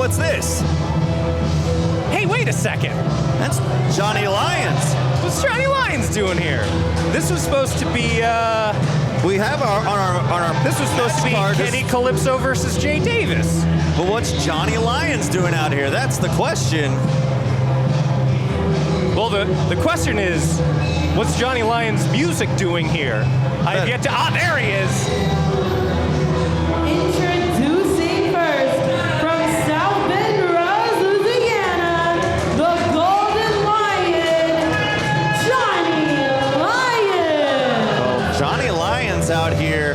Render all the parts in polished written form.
what's this? Hey, wait a second. That's Johnny Lyons. What's Johnny Lyons doing here? This was supposed to be, We have on our this was supposed to be card, Kenny Kalypso versus Jay Davis. But what's Johnny Lyons doing out here? That's the question. Well, the question is, what's Johnny Lyons' music doing here? I have yet to, there he is. Introducing first, from South Bend, Louisiana, the Golden Lion, Johnny Lyons. Well, Johnny Lyons out here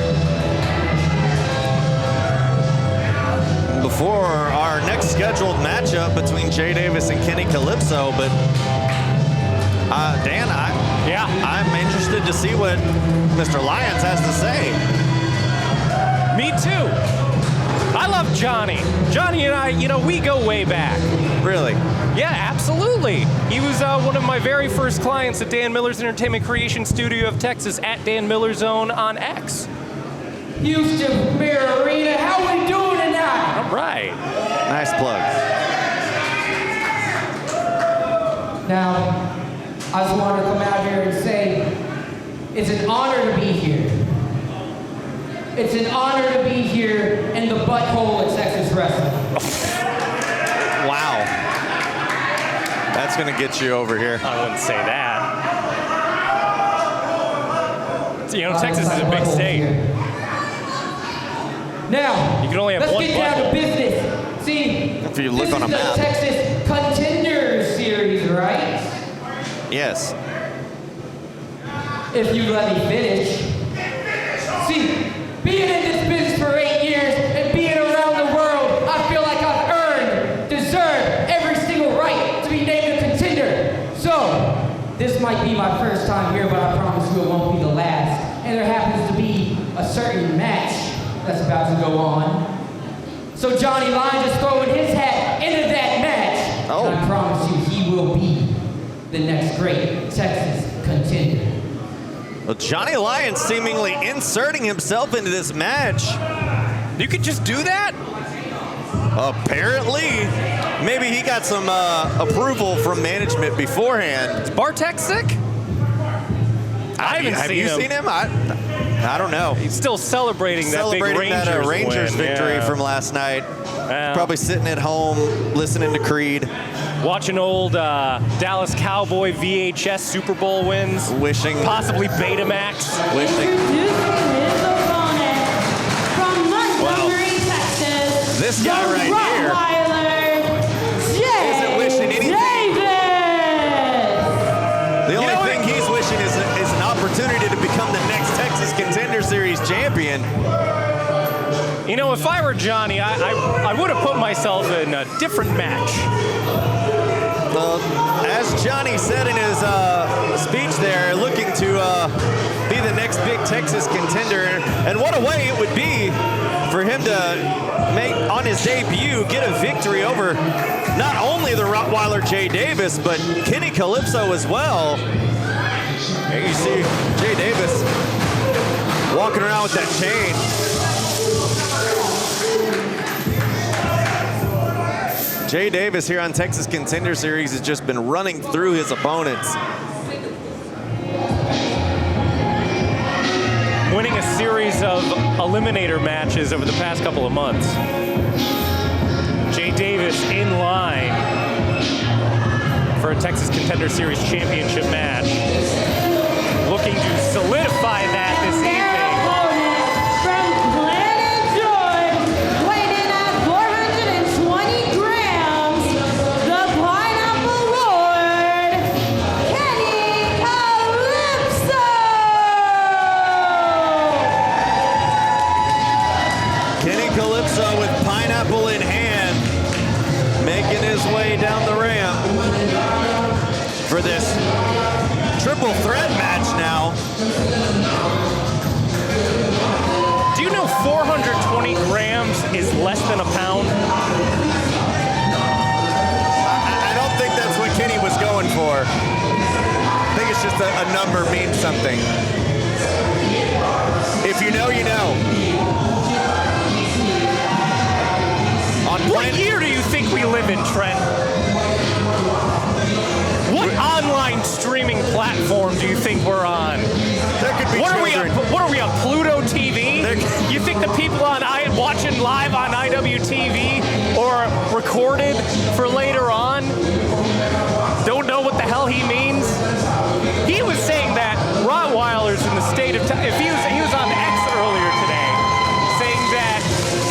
before our next scheduled matchup between Jay Davis and Kenny Kalypso, but Dan, I'm interested to see what Mr. Lyons has to say. Me too. I love Johnny. Johnny and I, we go way back. Really? Yeah, absolutely. He was one of my very first clients at Dan Miller's Entertainment Creation Studio of Texas at Dan Miller Zone on X. Houston Bear Arena, how we doing tonight? All right. Nice plug. Now, I just want to come out here and say, it's an honor to be here. It's an honor to be here in the butthole of Texas wrestling. Wow. That's going to get you over here. I wouldn't say that. Texas is a big state. Now, you can only have let's one get down to butthole. business. See, If you look this on a is map. the Texas Contenders series, right? Yes. If you let me finish. See, being in this business for 8 years and being around the world, I feel like I've earned, deserved every single right to be named a contender. So, this might be my first time here, but I promise you it won't be the last. And there happens to be a certain match that's about to go on. So Johnny Lyons is throwing his hat into that match. Oh. And I promise you he will be the next great Texas contender. Well, Johnny Lyons seemingly inserting himself into this match. You could just do that? Apparently. Maybe he got some approval from management beforehand. Is Bartek sick? I haven't Have seen you him. seen him? I don't know. He's still celebrating that big Rangers win. victory Yeah. from last night. Yeah. Probably sitting at home listening to Creed. Watching old Dallas Cowboy VHS Super Bowl wins. Wishing. Possibly Betamax. Wishing. Introducing his opponent from Montgomery, Texas. This guy right here isn't wishing anything. The only thing he's wishing is an opportunity to become the next Texas Contender Series champion. If I were Johnny, I would have put myself in a different match. Well, as Johnny said in his speech there, looking to be the next big Texas contender. And what a way it would be for him to make, on his debut, get a victory over not only the Rottweiler Jay Davis, but Kenny Kalypso as well. Here you see Jay Davis walking around with that chain. Jay Davis here on Texas Contender Series has just been running through his opponents. Winning a series of eliminator matches over the past couple of months. Jay Davis in line for a Texas Contender Series championship match. Looking to solidify that this evening. Down the ramp for this triple threat match now. Do you know 420 grams is less than a pound? I don't think that's what Kenny was going for. I think it's just a number means something. If you know, you know. What year do you think live in, Trent? What online streaming platform do you think we're on? There could be What are we on Pluto TV? You think the people watching live on IWTV or recorded for later on don't know what the hell he means? He was saying that Rottweilers in the state of if he was on X earlier today, saying that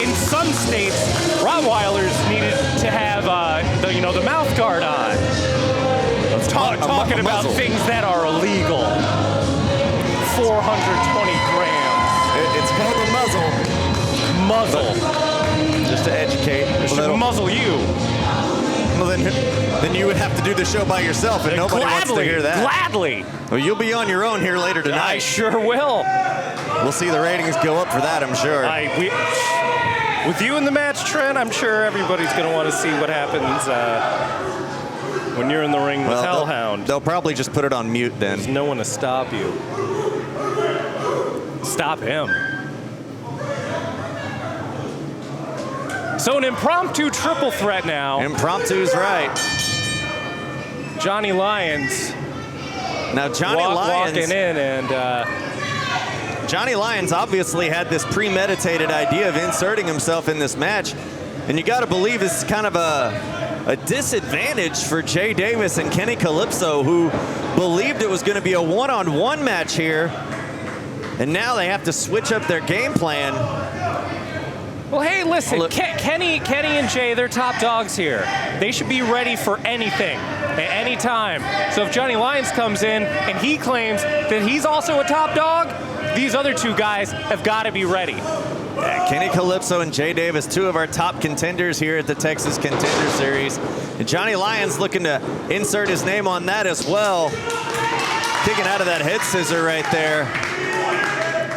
in some states Rottweilers needed to have the mouth guard on. Talking about things that are illegal. 420 grams. It's called a muzzle. Muzzle. Just to educate. It should muzzle you. Well, then you would have to do the show by yourself, and nobody wants to hear that. Gladly. Well, you'll be on your own here later tonight. I sure will. We'll see the ratings go up for that, I'm sure. With you in the match, Trent, I'm sure everybody's going to want to see what happens when you're in the ring with Hellhound. They'll probably just put it on mute then. There's no one to stop you. Stop him. So an impromptu triple threat now. Impromptu's right. Johnny Lyons. Now Johnny Lyons walking in and Johnny Lyons obviously had this premeditated idea of inserting himself in this match, and you got to believe this is kind of a disadvantage for Jay Davis and Kenny Kalypso, who believed it was going to be a one-on-one match here, and now they have to switch up their game plan. Well, hey, listen, Kenny and Jay, they're top dogs here. They should be ready for anything at any time. So if Johnny Lyons comes in and he claims that he's also a top dog, these other two guys have got to be ready. Yeah, Kenny Kalypso and Jay Davis, two of our top contenders here at the Texas Contender Series. And Johnny Lyons looking to insert his name on that as well. Kicking out of that head scissor right there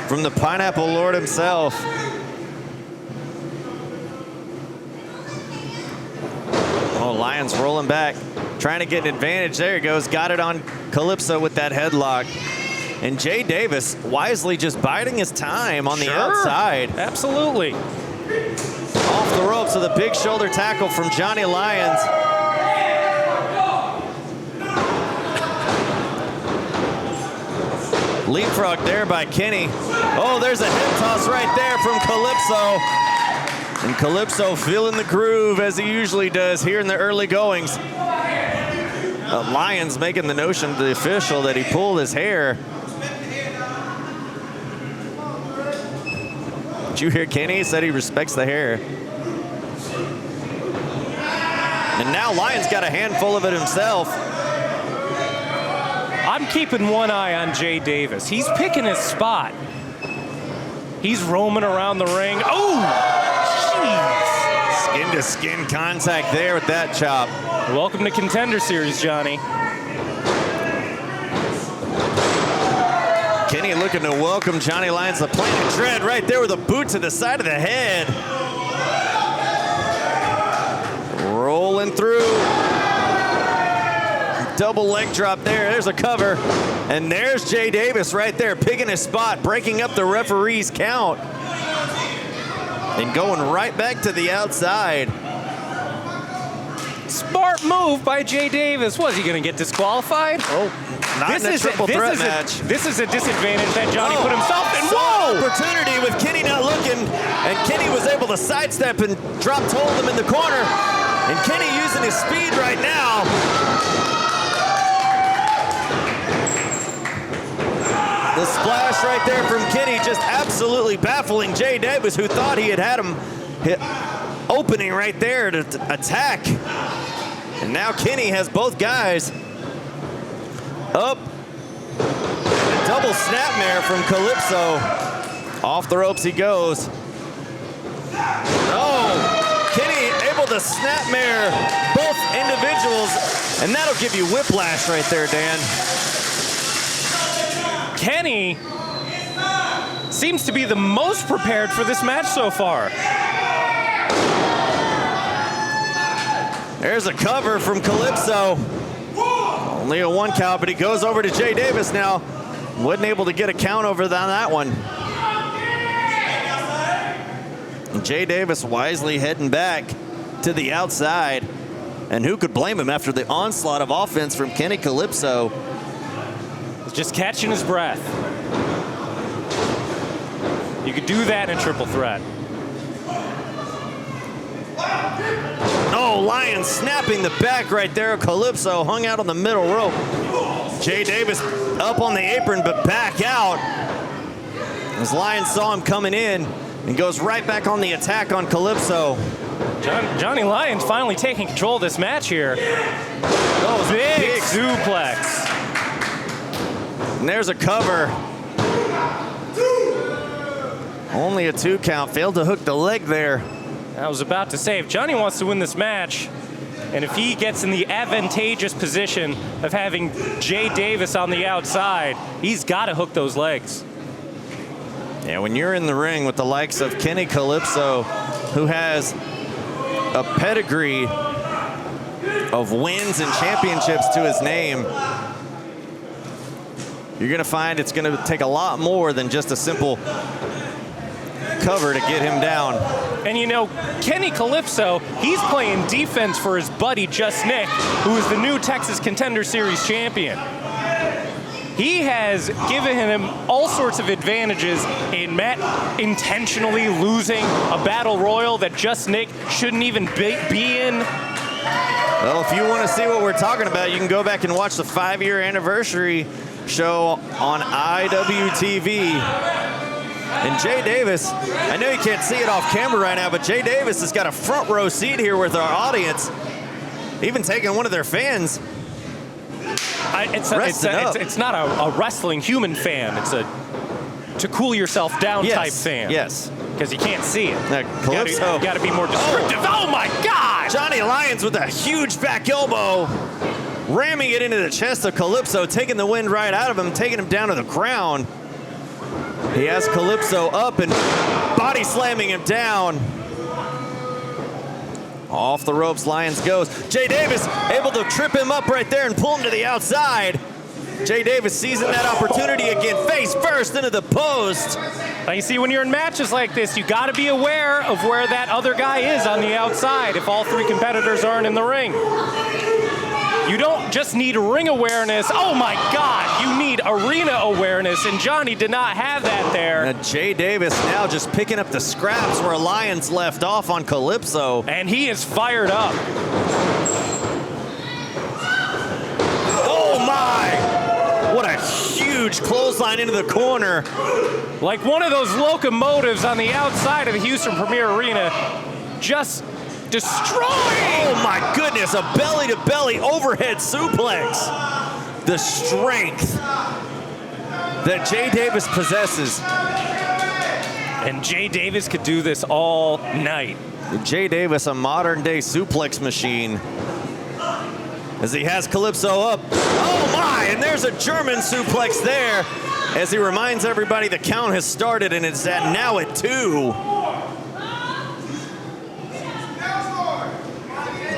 from the Pineapple Lord himself. Oh, Lyons rolling back, trying to get an advantage. There he goes, got it on Kalypso with that headlock. And Jay Davis wisely just biding his time on the outside. Absolutely. Off the ropes with a big shoulder tackle from Johnny Lyons. Leapfrog there by Kenny. Oh, there's a hip toss right there from Kalypso. And Kalypso feeling the groove as he usually does here in the early goings. Lyons making the notion to the official that he pulled his hair. Did you hear Kenny? He said he respects the hair. And now Lyons got a handful of it himself. I'm keeping one eye on Jay Davis. He's picking his spot. He's roaming around the ring. Oh, jeez. Skin-to-skin contact there with that chop. Welcome to Contender Series, Johnny. Kenny looking to welcome Johnny Lyons to Planet Dread right there with a boot to the side of the head. Rolling through. Double leg drop there. There's a cover. And there's Jay Davis right there, picking his spot, breaking up the referee's count. And going right back to the outside. Smart move by Jay Davis. Was he going to get disqualified? Oh, not in a triple threat match. This is a disadvantage that Johnny put himself in. Whoa! Opportunity with Kenny not looking, and Kenny was able to sidestep and dropped hold him in the corner. And Kenny using his speed right now. The splash right there from Kenny just absolutely baffling Jay Davis, who thought he had him hit opening right there to attack. And now Kenny has both guys up. A double snapmare from Kalypso. Off the ropes he goes. Oh, Kenny able to snapmare both individuals, and that'll give you whiplash right there, Dan. Kenny seems to be the most prepared for this match so far. There's a cover from Kalypso. Only a 1 count, but he goes over to Jay Davis now. Wasn't able to get a count over on that one. And Jay Davis wisely heading back. to the outside. And who could blame him after the onslaught of offense from Kenny Kalypso? Just catching his breath. You could do that in a triple threat. Oh, Lyons snapping the back right there. Kalypso hung out on the middle rope. Jay Davis up on the apron, but back out. As Lyons saw him coming in and goes right back on the attack on Kalypso. Johnny Lyons finally taking control of this match here. Oh, big suplex. And there's a cover. Only a 2 count. Failed to hook the leg there. I was about to say, if Johnny wants to win this match, and if he gets in the advantageous position of having Jay Davis on the outside, he's got to hook those legs. Yeah, when you're in the ring with the likes of Kenny Kalypso, who has a pedigree of wins and championships to his name, you're going to find it's going to take a lot more than just a simple cover to get him down. And you know, Kenny Kalypso, he's playing defense for his buddy Just Nick, who is the new Texas Contender Series champion. He has given him all sorts of advantages in intentionally losing a battle royal that Just Nick shouldn't even be in. Well, if you want to see what we're talking about, you can go back and watch the 5-year anniversary show on IWTV. And Jay Davis, I know you can't see it off camera right now, but Jay Davis has got a front row seat here with our audience, even taking one of their fans. It's not a wrestling human fan. It's a to cool yourself down type fan. Yes. Because you can't see it. Kalypso. You got to be more descriptive. Oh my God! Johnny Lyons with a huge back elbow, ramming it into the chest of Kalypso, taking the wind right out of him, taking him down to the ground. He has Kalypso up and body slamming him down. Off the ropes, Lyons goes. Jay Davis able to trip him up right there and pull him to the outside. Jay Davis seizing that opportunity again, face first into the post. Now you see, when you're in matches like this, you got to be aware of where that other guy is on the outside if all 3 competitors aren't in the ring. You don't just need ring awareness. Oh my God, you need arena awareness, and Johnny did not have that there. And Jay Davis now just picking up the scraps where Lyons left off on Kalypso. And he is fired up. Oh my! What a huge clothesline into the corner. Like one of those locomotives on the outside of the Houston Premier Arena, just destroying! Oh my goodness, a belly-to-belly overhead suplex. The strength that Jay Davis possesses. And Jay Davis could do this all night. Jay Davis, a modern-day suplex machine. As he has Kalypso up. Oh my, and there's a German suplex there. As he reminds everybody the count has started and it's now at 2.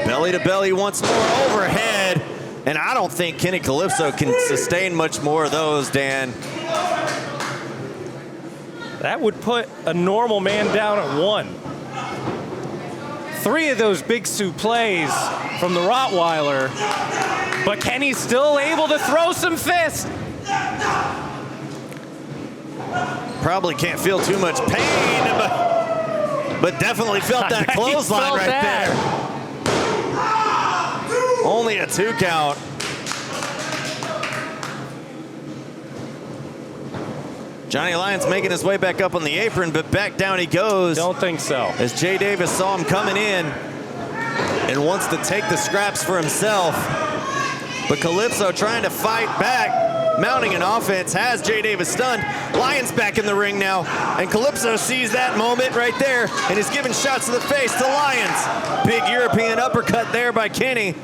Belly to belly once more, overhead. And I don't think Kenny Kalypso can sustain much more of those, Dan. That would put a normal man down at 1. 3 of those big suplees from the Rottweiler, but Kenny's still able to throw some fists. Probably can't feel too much pain, but definitely felt that clothesline right there. Only a 2 count. Johnny Lyons making his way back up on the apron, but back down he goes. Don't think so. As Jay Davis saw him coming in and wants to take the scraps for himself. But Kalypso trying to fight back, mounting an offense, has Jay Davis stunned. Lyons back in the ring now, and Kalypso sees that moment right there and is giving shots to the face to Lyons. Big European uppercut there by Kenny.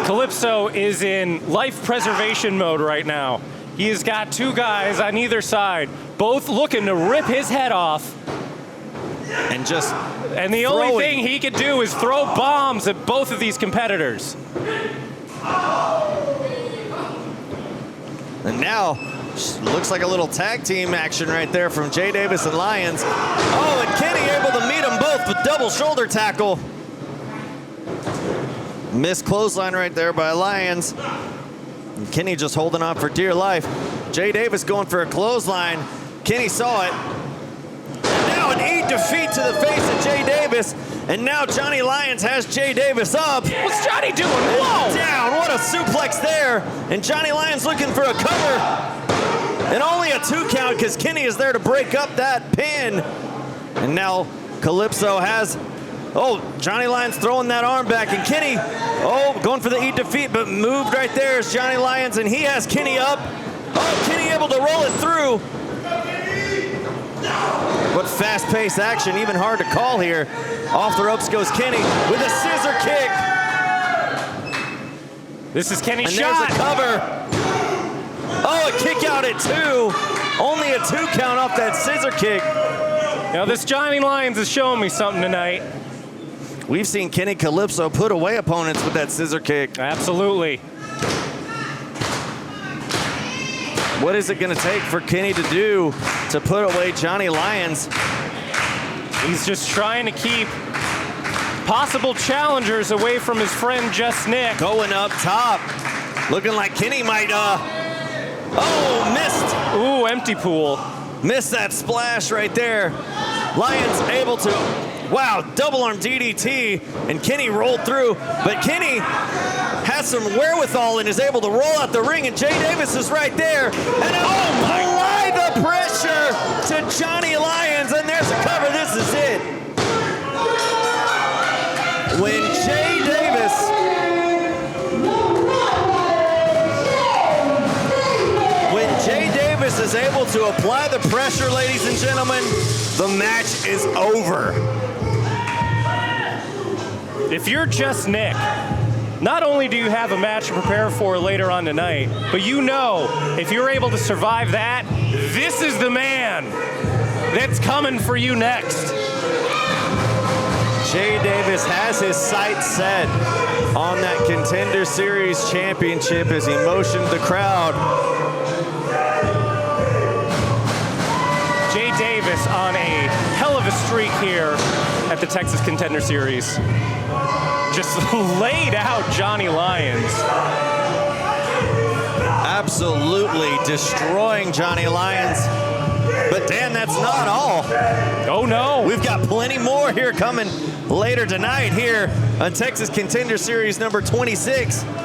Kalypso is in life preservation mode right now. He has got 2 guys on either side, both looking to rip his head off. And the only thing he could do is throw bombs at both of these competitors. And now Looks like a little tag team action right there from Jay Davis and Lyons. Oh, and Kenny able to meet them both with double shoulder tackle. Missed clothesline right there by Lyons. And Kenny just holding on for dear life. Jay Davis going for a clothesline. Kenny saw it. Now an E defeat to the face of Jay Davis. And now Johnny Lyons has Jay Davis up. What's Johnny doing? Whoa! Down. What a suplex there. And Johnny Lyons looking for a cover. And only a 2 count because Kenny is there to break up that pin. And now Kalypso has, Johnny Lyons throwing that arm back. And Kenny, going for the E defeat, but moved right there is Johnny Lyons. And he has Kenny up. Kenny able to roll it through. What fast-paced action, even hard to call here. Off the ropes goes Kenny with a scissor kick. This is Kenny's and shot. There's a cover. A kick out at 2. Only a 2 count off that scissor kick. Now this Johnny Lyons is showing me something tonight. We've seen Kenny Kalypso put away opponents with that scissor kick. Absolutely. What is it going to take for Kenny to do to put away Johnny Lyons? He's just trying to keep possible challengers away from his friend Just Nick. Going up top. Looking like Kenny might, missed. Ooh, empty pool. Missed that splash right there. Lyons able to, double arm DDT, and Kenny rolled through. But Kenny has some wherewithal and is able to roll out the ring, and Jay Davis is right there. And apply the pressure to Johnny Lyons, and there's a cover. This is it. When Jay Davis is able to apply the pressure, ladies and gentlemen, the match is over. If you're Just Nick, not only do you have a match to prepare for later on tonight, but you know if you're able to survive that, this is the man that's coming for you next. Jay Davis has his sights set on that Contender Series championship as he motioned the crowd. Jay Davis on a hell of a streak here at the Texas Contender Series. Just laid out Johnny Lyons. Absolutely destroying Johnny Lyons. But Dan, that's not all. Oh no. We've got plenty more here coming later tonight here on Texas Contender Series number 26.